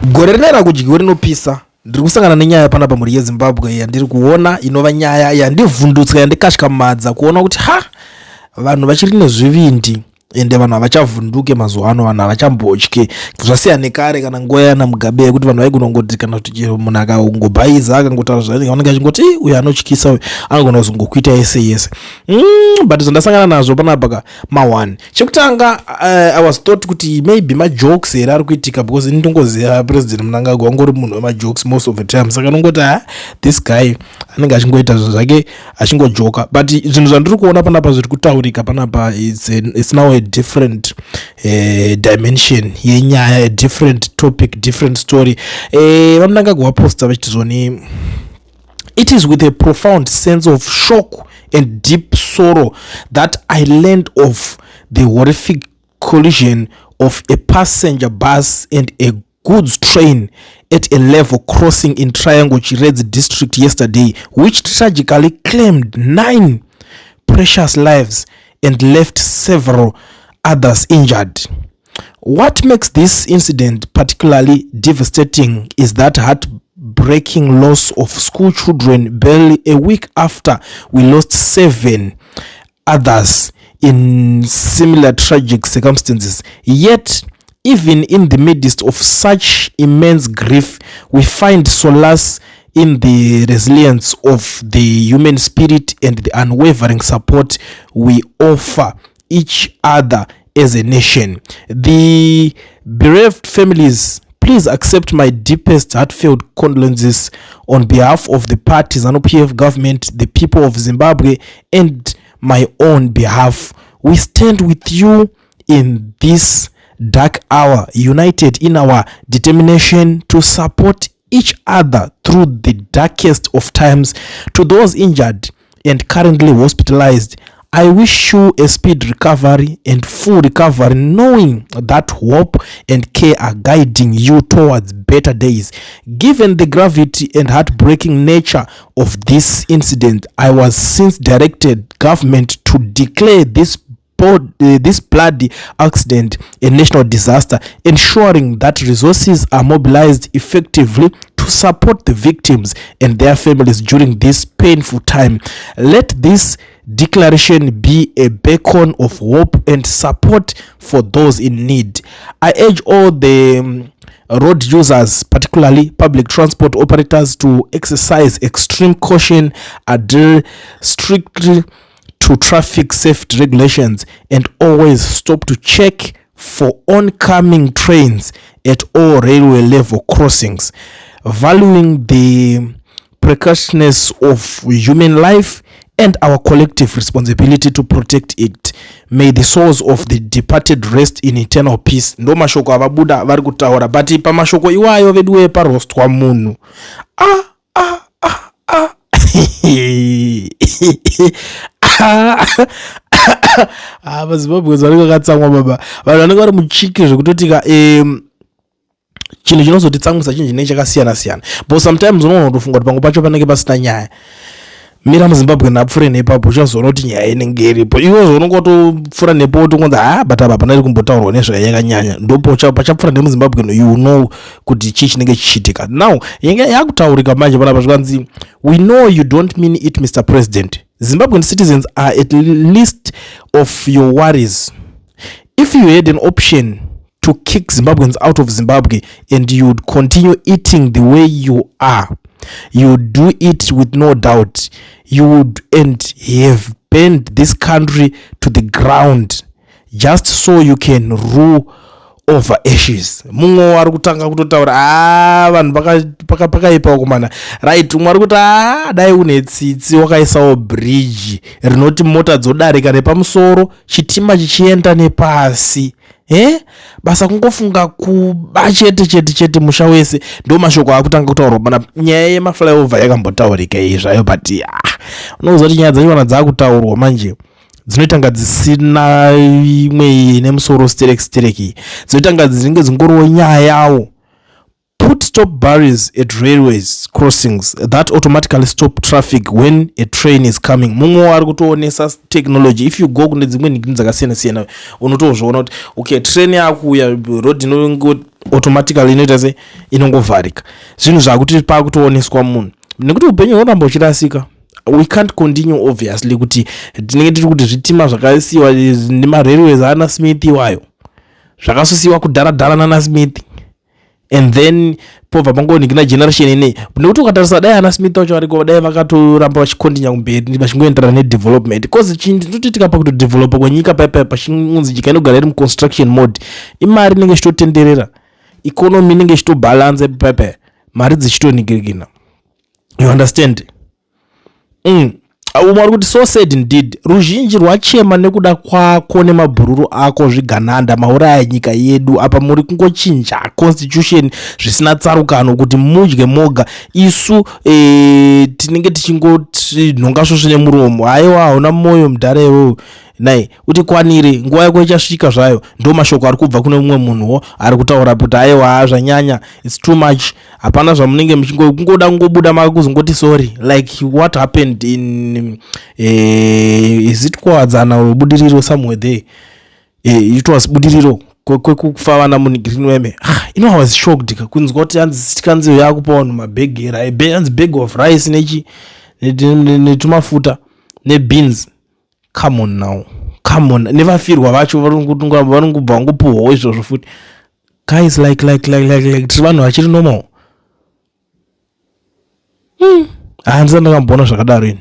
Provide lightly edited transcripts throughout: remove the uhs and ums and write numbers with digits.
gore rinera kudyiwa rinopisa. Ndiri kusangana nenyaya panapa muri yeZimbabwe yandiri kuona inova nyaya yandivhundutsika yandikashikamadza kuona kuti vanhu vachiri nezvivindi ende vanhu havachavhunduke mazuva ano, vanhu havachambotye zvasiyana nekare kana nguva yana Mugabe yekuti vanhu vaigona kungoti kana kuti munhu akangobhaiza akangotaura zvaanenge vanenge achingoti uyu anotyisa uyu anogona kuzongokuita yese but zvandasangana nazvo panapa ma1 chekutanga I was thought kuti maybe majokes here ari kuitika because ndinongoziva president Mnangagwa wangori munhu wemajokes most of the time, saka nongoti this guy anenge achingoita zvinhu zvake achingojoka, but zvinhu zvandiri kuona panapa zviri kutaurika panapa it's now a different dimension yenyaya, a different topic, different story. Vamnangagwa waposta vachitizoni, it is with a profound sense of shock and deep sorrow that I learned of the horrific collision of a passenger bus and a goods train at a level crossing in Triangle Chiredzi district yesterday, which tragically claimed 9 precious lives and left several others injured. What makes this incident particularly devastating is that heartbreaking loss of school children barely a week after we lost 7 others in similar tragic circumstances. Yet, even in the midst of such immense grief, we find solace in the resilience of the human spirit and the unwavering support we offer each other as a nation. The bereaved families, please accept my deepest heartfelt condolences on behalf of the party ZANU-PF government, the people of Zimbabwe, and my own behalf. We stand with you in this dark hour, united in our determination to support each other through the darkest of times. To those injured and currently hospitalized, I wish you a speedy recovery and full recovery, knowing that hope and care are guiding you towards better days. Given the gravity and heartbreaking nature of this incident, I was since directed government to declare this bloody accident a national disaster, ensuring that resources are mobilized effectively to support the victims and their families during this painful time. Let this declaration be a beacon of hope and support for those in need. I urge all the road users, particularly public transport operators, to exercise extreme caution, adhere strictly to traffic safety regulations, and always stop to check for oncoming trains at all railway level crossings. Valuing the preciousness of human life and our collective responsibility to protect it, may the souls of the departed rest in eternal peace. Ndo mashoko avabuda vari kutaura, but pamashoko iwayo vedu parostwa munhu vaZimbabwe zvanenge vakatsamwa baba, vanhu vanenge vari muchiki zvekutotika chinhu chinozotitsamwisa chinhu chinenge chakasiyana siyana, but sometimes unoona kutofunga kuti pamwe pacho panenge pasina nyaya. Mira muZimbabwe napfure nepapo uchazoona kuti nyaya inenge iripo, iwe zvaunongotopfura nepo wotongonza but apa panari kumbotaurwa nezvayo yakanyanya, ndopo pachapfura nemuZimbabwe you know kuti chii chinenge chichiitika. Now yenga yakutaurika manje panapa zvikanzi, we know you don't mean it Mr. President. Zimbabwean citizens are at least of your worries. If you had an option to kick Zimbabweans out of Zimbabwe and you would continue eating the way you are, you would do it with no doubt. You would and have burned this country to the ground just so you can rule over ashes. Mumwe ari kutanga kutotaura vanhu pakaipa kumana, right? Umwe ari kuti dai une tsitsi wakaisawo bridge rinoti mota dzodarika nepamusoro, chitima chichienda nepasi. Basa kungofunga kuba chete musha wese, ndo mashoko akutanga kutaurwa pana nyaya yemaflyover yakambotaurika izvayo, but unoziva kuti nyaya dzacho dzakutaurwa manje dzinoitanga dzisina imwe nemusoro stereki, dzinoitanga dzinenge dzingoriwo nyaya yawo. Put stop barriers at railways crossings that automatically stop traffic when a train is coming. Mumwe ari kutoonesa technology. If you go kune dzimwe nyika dzakasiyana siyana unotozvoona kuti okay, train yakuya road inongo automatically inoita se inongovharika. Zvinhu zvakuti pakutooneswa munhu nekuti upenyu hunoramba uchirasika. We can't continue obviously kuti tinenge tiri kuti zvitima zvakasiiwa nemaRailways ana Smith iwayo zvakasosiwa kudhara nana Smith, and then pobva pangoonekana generation ine nekuti ukatarisa dai ana Smith wacho variko dai vakatoramba vachikontinya kumberi vachingoenderana nedevelopment, cause chinhu chinotoitika pakutodevelopa kwenyika pachinzi nyika inogara iri muconstruction mode, imari inenge ichitotenderera, economy inenge ichitobalance pepe, mari dzichitoningirikina. You understand? Umwe kuti so said indeed, ruzhinji rwachema nekuda kwako nemabhururu ako zvigananda mauraya nyika yedu. Apa muri kungochinja constitution zvisina tsarukano kuti mudye moga, isu tinenge tichingoti nhongasvosvo nemuromo. Haiwa hauna moyo mudharewo nai uti kwanire, nguva yako ichasvika zvayo. Ndo mashoko ari kubva kune mumwe munhuwo ari kutaura kuti haiwa zvanyanya, it's too much, hapana zvamunenge muchingoda kungobuda makuzongoti sorry, like what happened in is it kwadzana budiriro somewhere there, it was budiriro kwekufa vana munigrini weme. I was shocked kunzwa kuti hanzi yakupa vanhu mabhegera, hanzi bag of rice netumafuta nebeans. Come on now, come on. Nevafirwa vacho varikubva vangopuhwawo izvozvo futi. Guys, like tiri vanhu vachiri normal. Handisati ndakamboona zvakadaro ini.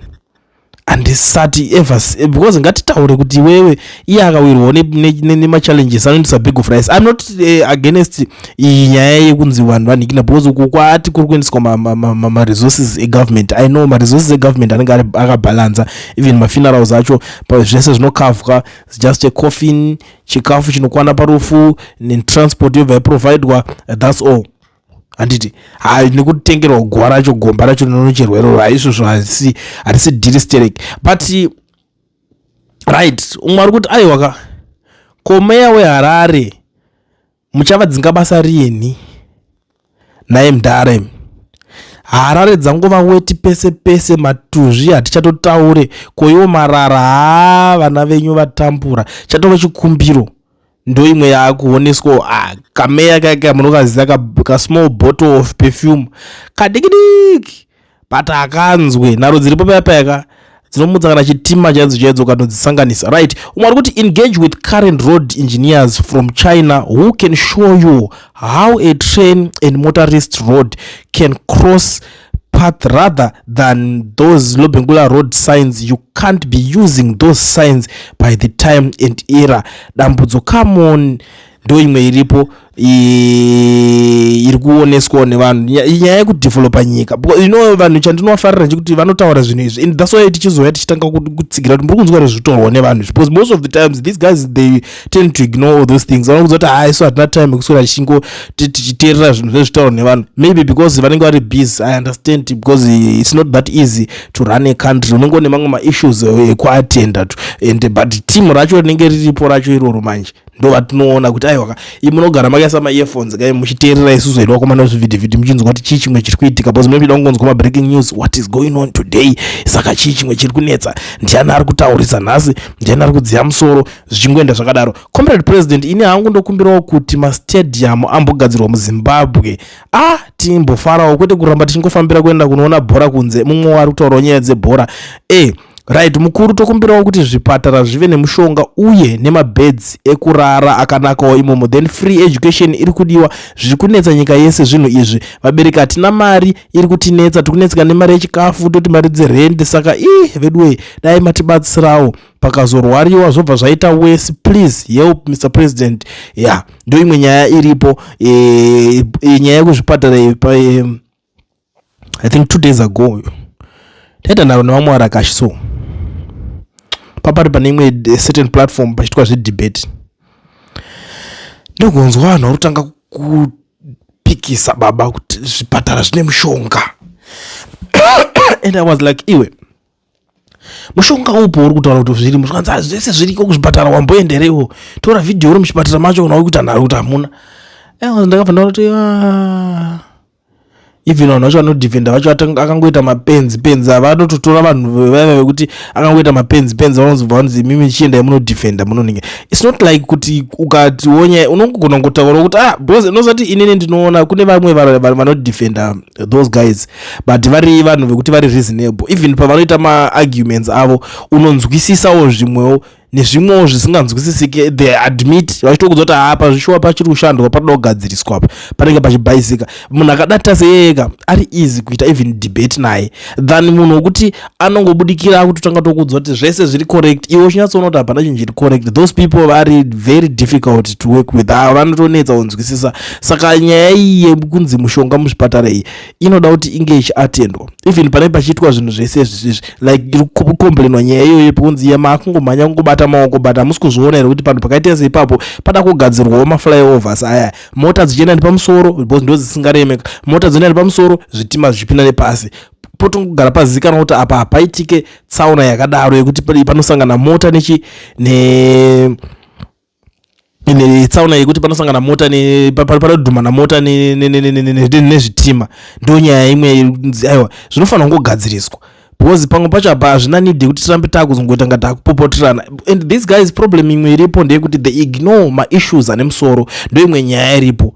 Handisati ever, because ngatitaure kuti wewe iye akawirwawo nemachallenges anoindisa big of rice. I'm not against nyaya yekunzi vanhu vanhikina, because uku kwaati kuri kuendeswa ma-resources e-government. I know ma-resources e-government anenge akabalanza, even ma-funerals acho zvese zvinokavwa, just a coffin, chikafu chinokwana parufu, netransport yobva yaprovidwa, that's all. Handiti nekutengerwa gwa racho, gomba racho nonocherwero raizvozvo harisi diristerek. But right, umwe ari kuti aiwaka komeya weHarare muchavadzinga basa rieni naye mudhare. Harare dzangova weti pese matuzvi hatichatotaure, koiwo marara vana venyu vatambura chatova chikumbiro. Ndo imwe yakuoneswa kameya kaka munokaziva ka small bottle of perfume kadikidiki, but akanzwe nharo dziripo payapayaka dzinomutsa kana chitima chaidzo kanodzisanganisa. Right, umwe ari kuti engage with current road engineers from China who can show you how a train and motorist road can cross path rather than those Lobengula road signs. You can't be using those signs by the time and era. Dambudzo, come on. Ndo imwe iripo iri kuoneswa nevanhu nyaya yekudevelopa nyika. You know, vanhu chandinofarira ndechekuti vanotaura zvinhu izvi, and that's why tichizoya tichitanga kutsigira kuti muri kunzwa nezvitorwa nevanhu, because most of the times these guys they tend to ignore all those things. Vanokuti so hatina time yekuswera tichingo tichiteerera zvinhu zvezvitaurwa nevanhu, maybe because vanenge vari busy. I understand, because it's not that easy to run a country. Unenge une mamwe ma-issues ekuatenda to, and but team racho rinenge riripo racho iroro manje ndo vatinoona kuti aiwaka imunogara makaisa ma-earphones kai muchiteerera isusu hedu wakomana zvivhidhivhidhi muchinzwa kuti chii chimwe chiri kuitika, because maybe dangonzwa ma-breaking news, what is going on today, saka chii chimwe chiri kunetsa, ndiani ari kutaurisa nhasi, ndiani ari kudziya musoro, zvichingoenda zvakadaro. Comrade President, ini hangu ndokumbirawo kuti mastadium ambogadzirwa muZimbabwe timbofarawo, kwete kuramba tichingofambira kuenda kunoona bhora kunze. Mumwe ari kutaurawo nyaya dzebhora. Right, mukuru tokumbirawo kuti zvipatara zvive nemushonga uye nemabeds ekurara akanakawo imomo, then free education iri kudiwa. Zviri kunetsa nyika yese zvinhu izvi, vabereki hatina mari, iri kutinetsa, tikunetseka nemari yechikafu, toti mari dzerende. Saka veduwe dai matibatsirawo, pakazorwariwa zvobva zvaita worse, please help Mr. President. Ndo imwe nyaya iripo, nyaya yekuzvipatara I think 2 days ago taita nharo nevamwe varakashi, so papari pane imwe certain platform pachitwa zvedebate, ndogonzwa vanhu vari kutanga kupikisa baba kuti zvipatara zvine mushonga and I was like, iwe mushonga upo uri kutaura kuti zviri mushonga zvese zviriko kuzvipatara, wamboenderewo tora vhidhiyo uri muchipatara macho unauri kuti hanhari kuti hamuna. Ndakabva ndaona kuti even vanhu vacho vanodhifenda vacho akangoita mapenzi avanototora vanhu vaya vekuti akangoita mapenzi vanozobva vanzi mimi chiendai munodhifenda munoninga. It's not like kuti ukati wonya unongogona kutaura kuti because inozati inini ndinoona kune vamwe vanodhifenda those guys but vari vanhu vekuti vari reasonable, even pavanoita maarguments avo unonzwisisawo zvimwewo nezvimwewo zvisinganzwisisike. They admit vachitokudzoti apa zvishuwa pachiri kushandwa panoda kugadziriswa apa panenge pachibhaisika. Munhu akadata seyega ari easy kuita even debate naye than munhu wekuti anongobudikira kutotanga tokudzwa kuti zvese zviri correct iwe uchinyatsoona kuti hapana chinhu chiri correct. Those people are very difficult to work with, vanotonetsa kunzwisisa. Saka nyaya iyi yekunzi mushonga muzvipatara iyi inoda kuti inge ichiatendwa even panenge pachiitwa zvinhu zvese izvi like iri kukomblenwa nyaya iyoyo yekunzi yemakungomhanya kungobata maoko but hamusi kuzviona here kuti panhu pakaita seipapo pada kugadzirwawo maflyovers aya, mota dzichienda nepamusoro because ndo dzisingaremeka, mota dzinoenda nepamusoro, zvitima zvichipinda nepasi. Potongogara pazivikanwa kuti apa hapaitike tsaona yakadaro yekuti panosangana mota tsauna yekuti panosangana mota panodhumana mota nezvitima. Ndo nyaya imwe aiwa zvinofanira kungogadziriswa because pamwe pacho apa hazvina need kuti tirambe takuzongoita ngati takupopoterana. And this guys problem imwe iripo ndeyekuti they ignore ma-issues ane musoro, ndo imwe nyaya iripo.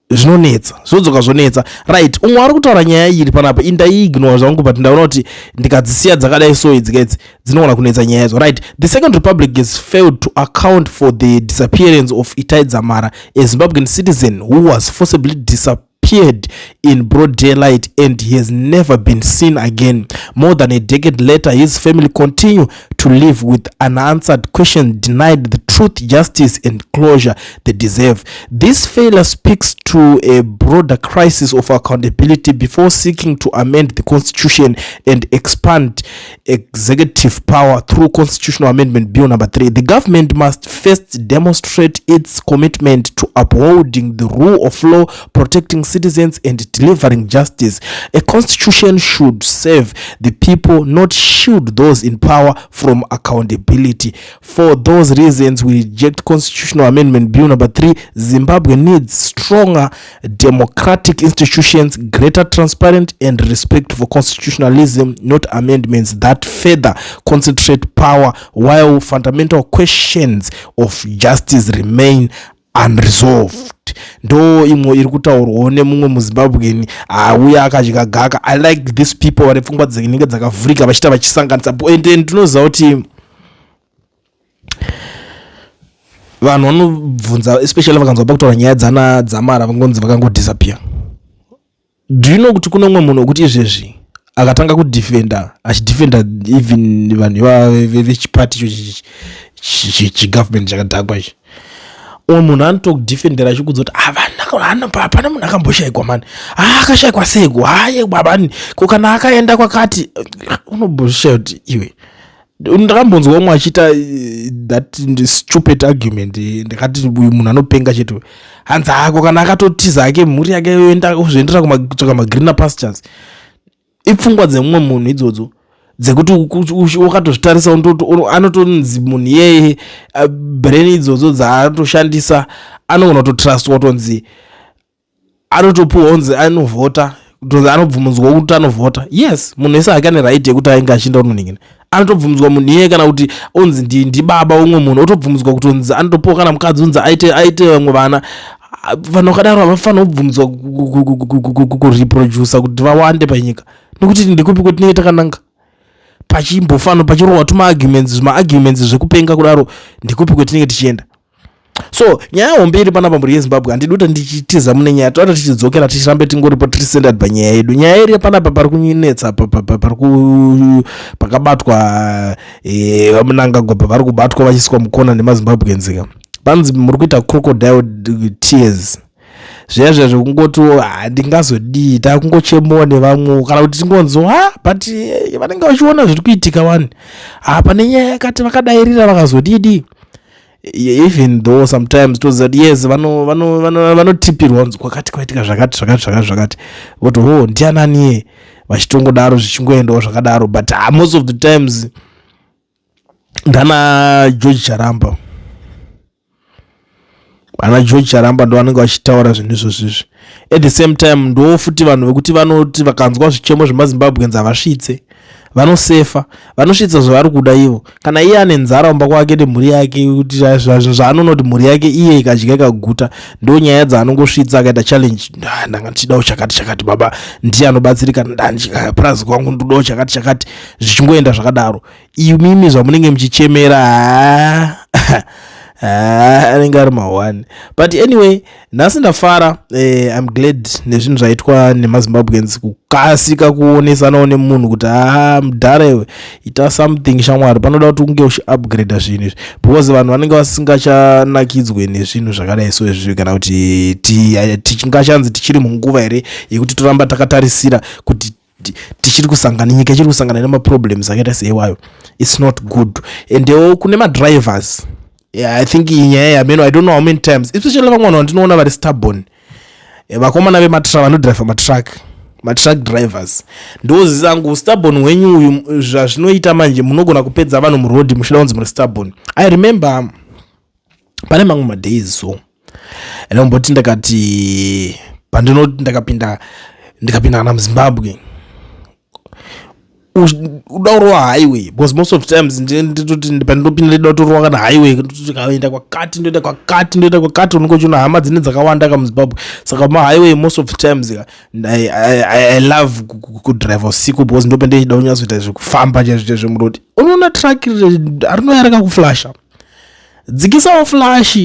Zvinonetsa, zvodzoka zvonetsa. Right, umwe ari kutaura nyaya iri panapa indaiignore zvangu but ndaona kuti ndikadzisiya dzakadai so idzi dzinogona kunetsa nyaya yadzo. Right, the Second Republic has failed to account for the disappearance of Itai Dzamara, a Zimbabwean citizen who was forcibly disappeared in broad daylight and he has never been seen again. More than a decade later, his family continue to live with unanswered questions, denied the truth, justice and closure they deserve. This failure speaks to a broader crisis of accountability. Before seeking to amend the constitution and expand executive power through Constitutional Amendment Bill number 3, the government must first demonstrate its commitment to upholding the rule of law, protecting citizens and delivering justice. A constitution should serve the people, not shield those in power from accountability. For those reasons, we reject Constitutional Amendment Bill number 3. Zimbabwe needs stronger democratic institutions, greater transparency and respect for constitutionalism, not amendments that further concentrate power while fundamental questions of justice remain unresolved. Ndo imwe iri kutaurwawo nemumwe muZimbabwean uya akadya gaka. I like these people vari pfungwa dzinenge dzakavhurika vachiita vachisanganisa ende ndinoziva kuti vanhu vanobvunza especially vakanzwa pakutaura nyaya dzamara vangonzi vakangodisappear. Do you know kuti kuno umwe munhu wekuti izvezvi akatanga kudefenda achidefenda even vanhu vechipati chigovernment chakadhakwa ichi, umwe munhu anotokudefendera achikudza kuti hapana munhu akamboshayikwa mani, akashayikwa seigo haye babani kana akaenda kwakati unomboshayi kuti iwe. Ndakambonzwa umwe achiita that stupid argument ndikati uyu munhu anopenga chetu hanzi ako kana akatotiza ake mhuri yake yoenda kuzviendera kutsvaka magreener pastures. Ipfungwa dzemumwe munhu idzodzo dzekuti wakatozvitarisa anotonzi munhu iyeye brain idzodzo dzaatoshandisa anogona kutotrustwa kutonzi anotopuwa onzi anovhota, anobvumunzwa kuti anovhota. Yes, munhu wese ake ane right yekuti ainge achienda kunoningina, anotobvumunzwa munhu iyeye kana kuti onzi ndibaba umwe munhu otobvumunzwa kuti onzi anotopuwa kana mukadzi unzi aite vamwe vana. Vanhu vakadaro havafanira kubvumunzwa kureproducer kuti vawande panyika, nokuti ndikupi kwatinenge takananga pachimbofanira pachirohwa maarguments zvekupenga kudaro, ndikupi kwatinenge tichienda. So nyaya hombe iri panapa muri yeZimbabwe handidi kuti ndichitiza mune nyaya toda tichidzokera tichirambe tingoripo tiricentered panyaya yedu. Nyaya iri panapa pari kunetsa pakabatwa vamunangagwa vari kubatwa vachiiswa mukona nemaZimbabweans. Panzi muri kuita crocodile tears zvezvo zvekungoti handingazodii takungochemowa nevamwe kana kuti tingonzwa but vanenge vachiona zviri kuitika wani pane nyaya yakati vakadairira vakazodidi. Even though sometimes toziva kuti yes vanotipirwa nzi kwakati kwaitika zvakati voti ndiananiye vachitongodaro zvichingoendawo zvakadaro. But most of the times ndana George Charamba ana George Charamba ndo vanenge vachitaura zvinhu izvozvizvi. At the same time ndo futi vanhu vekuti vanoti vakanzwa zvichemo zvemaZimbabweans havasvitse, vanosefa, vanosvitsa zvavari kuda ivo. Kana iye ane nzara mumba kwake nemhuri yake, kuti zvaanonoti mhuri yake iye ikadya ikaguta, ndo nyaya dzaanongosvitsa akaita challenge. Ndanga ndichidawo chakati chakati, baba ndiye anobatsirika, ndandikapurazi kwangu ndodawo chakati chakati, zvichingoenda zvakadaro. Imimi zvamunenge muchichemera anenge ari mahwani. But anyway, nhasi ndafara. I'm glad nezvinhu zvaitwa nemaZimbabweans kukasika kuonesanawo nemunhu kuti mudhara iwe ita something shamwari, panoda kuti unge uchiupgrade zvinhu izvi, because vanhu vanenge vasingachanakidzwe nezvinhu zvakadai so izvi, kana kuti tingachanzi tichiri munguva here yekuti toramba takatarisira kuti tichiri kusangana, nyika ichiri kusangana nemaproblems akaita seiwayo. It's not good. And kune madrivers, yeah, I think I don't know how many times, especially vamwe vanhu vandinoona vari stubborn, vakomana vanodrive matruck drivers, ndozizangu stubborn wenyu uyu zvazvinoita manje munogona kupedza vanhu muroad muchida kunzi muri stubborn. I remember pane mamwe madays so ndinomboti ndakati pandinoti ndikapinda kana muZimbabwe udaurwa highway, because most of times pandinopinda udaurwa kana highway, ndikaenda kwakati ndoenda kwakati unongochiona hama dzine dzakawanda kamuZimbabwe. Saka highway most of times I love kudrive usiku, because ndopende chida kunyatsoita zvekufamba zvemuroad. Unoona truck rinoyaraka kuflasha, dzikisawo flash,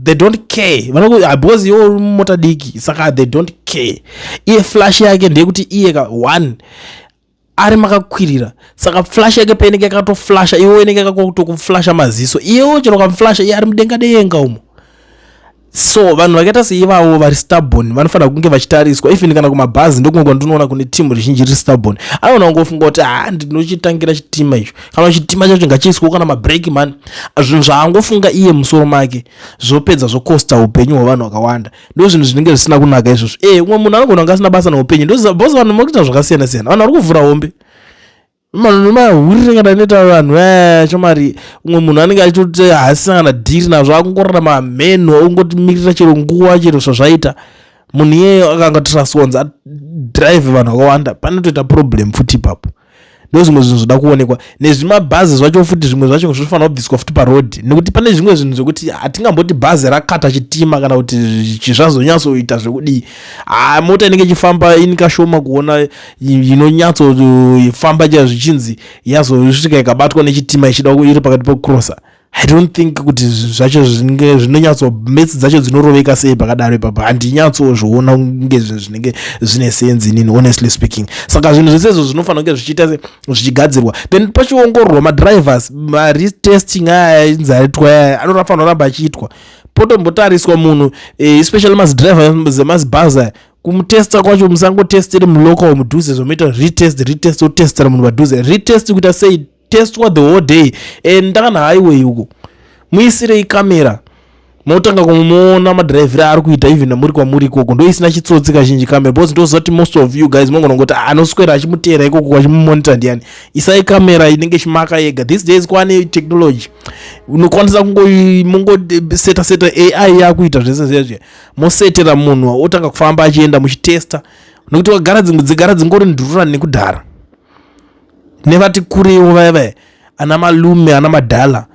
they don't care, because iwo mota diki, saka they don't care. Iye flash yake ndeyekuti iye one ari makakwirira, saka flash yake painenge yakatoflasha, iwe inenge yakatokuflasha maziso, iyewo chero kamuflasha iye ari mudenga denga umo. So vanhu vakaita seivavo vari stubborn vanofanira kunge vachitariswa. Even kana kumabhazi ndokunge ndinoona kune timu rizhinji riri stubborn, anoona kungofunga kuti ndinochitangira chitima icho, kana chitima chacho ngachiiswawo kana mabreki man, zvinhu zvaangofunga iye musoro make zvopedza zvokosta upenyu hwavanhu vakawanda. Ndo zvinhu zvinenge zvisina kunaka izvozvo. Umwe munhu anogona kunge asina basa noupenyu, ndozabhosi vanhu makuita zvakasiyana siyana, vanhu vari kuvhura hombe mahurire kana neta vanhu chomari. Umwe munhu anenge achitoti haasina kana dhiri nazvo, akungorara mameno, ungotimirira chero nguva chero zvazvaita. Munhu iyeyo akanga trasons adrive vanhu vakawanda, panotoita problem futi ipapo. Ndo zvimwe zvinhu zvoda kuonekwa. Nezvimabhazi zvacho futi zvimwe zvacho zvofanira kubviswa futi parodhi, nekuti pane zvimwe zvinhu zvokuti hatingamboti bhazi rakata chitima kana kuti zvazonyatsoita zvekudii. Mota inenge ichifamba inikashoma kuona inonyatsofamba cha zvichinzi yazosvika ikabatwa nechitima ichida iri pakati pekucrossa. I don't think kuti zvacho zvinonyatso metsi dzacho dzinoroveka sei pakadaro ipapo, handinyatsozviona kunge zvinenge zvine sense inini honestly speaking. Saka zvinhu zvese zvinofanira kunge zvichiita zvichigadzirwa, then pachiongororwa madrivers retesting aya inzi aitwa anofanira kuramba achiitwa, potombotariswa munhu especially mazidriver zemazibhazi kumutesta kwacho, musangotestere mulocal mudhuze, zvomuita retest otestera munhu padhuze, retest kuita sei, testwa the whole day. Ndakana highway uko muisirei kamera, motanga kumuona madriver ari kuita even namuri kwamuri ikoko, ndo isina chitsotsi kazhinji kamera, because ndozoti most of you guys mongona ngoti anoswera achimutera ikoko kwachimumonita ndiani. Isai kamera inenge chimaka yega. These days kwane technology unokwanisa mungoseta AI yakuita zvese zvezve, mosetera munhu otanga kufamba achienda muchitesta, nokuti wagara dzigara dzingori ndurura nekudhara. Nevati kurewo vaya ana malume ana madhala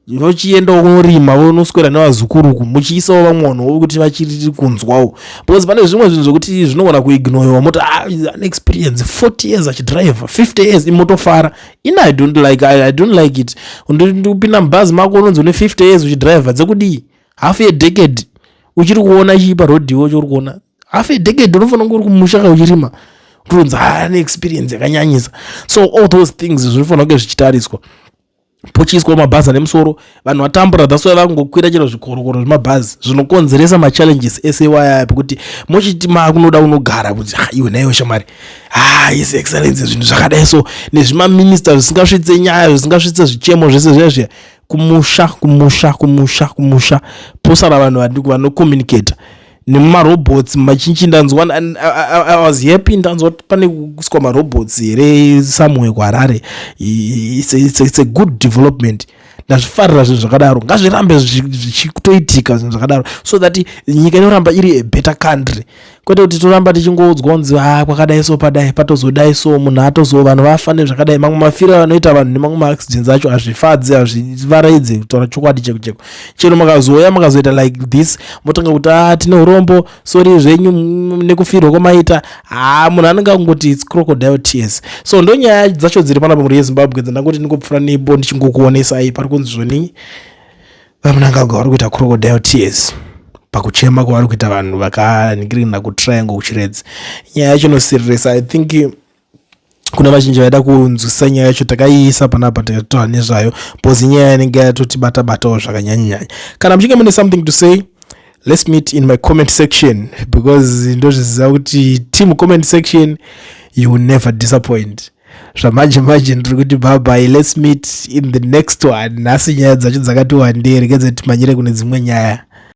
vochienda kunorima vonoswera nevazukuru muchiisawo vamwe vanhu kuti vachiri kunzwawo, because pane zvimwe zvinhu zvokuti zvinogona kuignorewa, moti ane experience 40 years achidrive 50 years imotofara. I don't like it. Ndopinda mubhazi mako unonzi une 50 years uchidrive dzekudii, half a decade uchiri kuona chii parodhiwo chori kuona half a decade, unofanira kunge uri kumushaka uchirima utonzi ane experience yakanyanyisa. So all those things zvinofanira kunge zvichitariswa, pochiiswa mabhazi ane musoro. Vanhu vatambura that's why vakungokwira chero zvikorokoro zvemabhazi zvinokonzeresa machallenges ese waya, pekuti mochitima kunoda unogara kuti iwe naiwe shamari his excellency zvinhu zvakadai. So nezvimaminista zvisingasvitse nyaya, zvisingasvitse zvichemo zvese zvezve, kumusha posara vanhu vanocommunicate nemumarobots machinji. ndanzwa I was happy ndanzwa pane kuswa marobots here somewhere kuHarare. It's a good development. ndazvifarira zvinhu zvakadaro, ngazvirambe zvichitoitika zvinhu zvakadaro so that nyika inoramba iri a better country, kwete kuti toramba tichingoudzwa kunzi kwakadai so padai patozodai so munhu vanhu vafa nezvakadai. Mamwe mafira vanoita vanhu nemamwe maaccidents acho hazvifadzi, hazvivaraidzi kutaura chokwadi cheko. Chero makazouya makazoita like this motanga kuti tine urombo, sori zvenyu nekufirwa kwamaita, munhu anenge angoti it's crocodile tears. So ndo nyaya dzacho dziri panapa muri yeZimbabwe dzandangoti ndingopfura nepo ndichingokuonesai. Pari kunzi zvoni vamunangagwa vari kuita crocodile tears pakuchema kwavari kuita vanhu vakaningirirana kutriangle kuchiredzi. Nyaya yacho inosirisa. I think kuna vazhinji vaida kunzwisisa nyaya yacho, takaiisa panapa tikataura nezvayo because nyaya inenge yatotibata-batawo zvakanyanya. Kana muchinge mune something to say, let's meet in my comment section because ndozviziva kuti team comment section you will never disappoint. Zvamanje ndiri kuti bye bye, let's meet in the next one. Nhasi nyaya dzacho dzakati wandei, rekedze timanyire kune dzimwe nyaya.